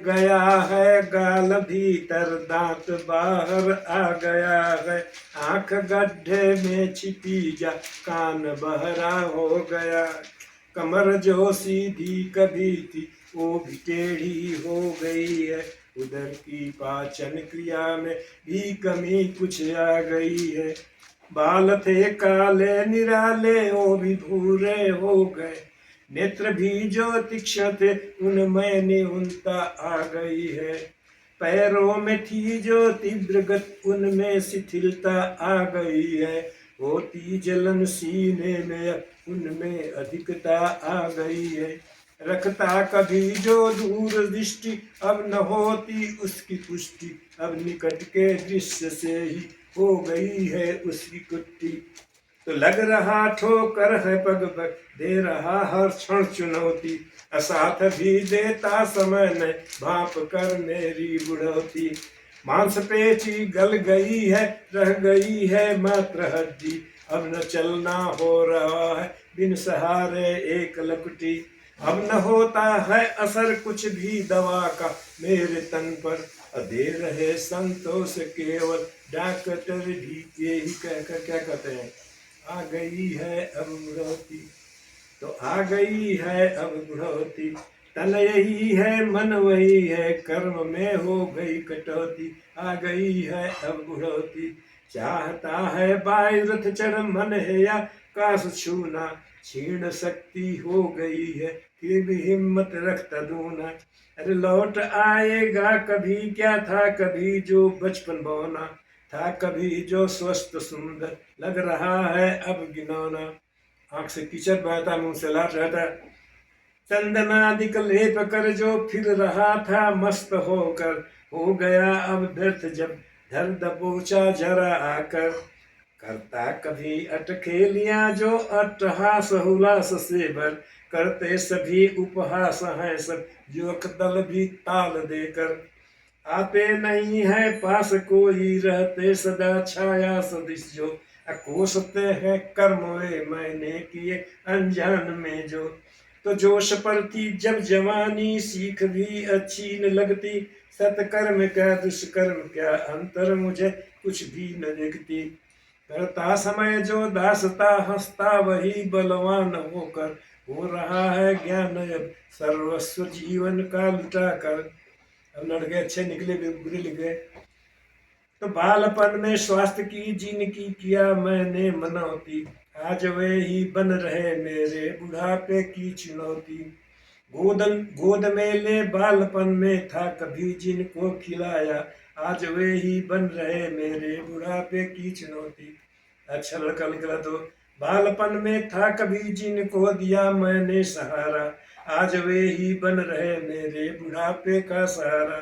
गया है गाल भीतर, दांत बाहर आ गया है, आंख गड्ढे में छिपी जा, कान बहरा हो गया। कमर जो सीधी कभी थी वो भी टेढ़ी हो गई है, उधर की पाचन क्रिया में भी कमी कुछ आ गई है। बाल थे काले निराले वो भी भूरे हो गए, नेत्र भी जो तीक्ष्ण थे उनमें न्यूनता आ गई है। पैरों में थी जो तीव्र गति उनमें शिथिलता आ गई है, होती जलन सीने में उनमें अधिकता आ गई है। रखता कभी जो दूर दृष्टि अब न होती उसकी पुष्टि, अब निकट के दृश्य से ही हो गई है उसकी कुट्टी। तो लग रहा ठोकर है पग पग, दे रहा हर क्षण चुनौती, असाथ भी देता समय ने भाप कर मेरी बुढ़ौती। मांसपेशी गल गई है, रह गई है मात्र हड्डी, अब न चलना हो रहा है बिन सहारे एक लपटी। अब न होता है असर कुछ भी दवा का मेरे तन पर, दे रहे संतोष केवल डॉक्टर भी यही कहकर क्या कहते हैं, आ गई है अब बुढ़ौती। तो आ गई है अब बुढ़ौती, तन यही है मन वही है, कर्म में हो गई कटौती, आ गई है अब बुढ़ौती। चाहता है बायुरथ चढ़ मन है या काश छूना, क्षीण शक्ति हो गई है फिर भी हिम्मत रखता दूना। अरे लौट आएगा कभी क्या था कभी जो बचपन बौना, था कभी जो स्वस्थ सुंदर लग रहा है अब गिनौना। आंख से कीचड़ बहता मुंह से लाट रहता, चंदनादिक लेप कर जो फिर रहा था मस्त होकर, हो गया अब व्यर्थ जब धर दबोचा जरा आकर। करता कभी अटखेलियां जो अट्टहास हुलास से भर, करते सभी उपहास हैं सब युवक दल भी ताल देकर। आते नहीं है पास कोई रहते सदा छाया सदिश जो, कोसते हैं कर्म वे मैंने किए अनजान में जो। तो जोश पर थी जब जवानी सीख भी अच्छी न लगती, सत्कर्म क्या दुष्कर्म क्या अंतर मुझे कुछ भी न दिखती। करता समय जो दासता हंसता वही बलवान होकर, हो रहा है ज्ञान अब सर्वस्व जीवन का लुटा कर। अब लड़के अच्छे निकले बुरे लिखे, तो बालपन में स्वास्थ्य की जिनकी किया मैंने मनौती, आज वे ही बन रहे मेरे बुढ़ापे की चुनौती। गोद में ले बालपन में था कभी जिनको खिलाया, आज वे ही बन रहे मेरे बुढ़ापे की चुनौती। अच्छा लड़का निकला तो बालपन में था कभी जिनको दिया मैंने सहारा, आज वे ही बन रहे मेरे बुढ़ापे का सहारा।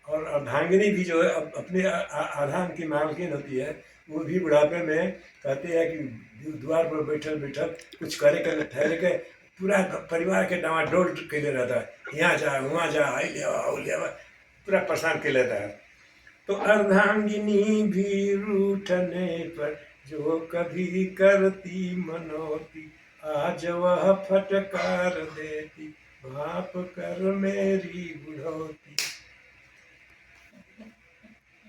और अर्धांगिनी भी जो है अपने आधान की मालकिन होती है, वो भी बुढ़ापे में कहते हैं कि द्वार पर बैठल बैठल कुछ करे कर ठहर के पूरा परिवार के डामाडोल कैले रहता है, यहाँ जा वहाँ जा आई ले पूरा परेशान कर लेता है। तो अर्धांगिनी भी रूठने पर जो कभी करती मनौती, आज वह फटकार देती भाप कर मेरी बुढ़ौती।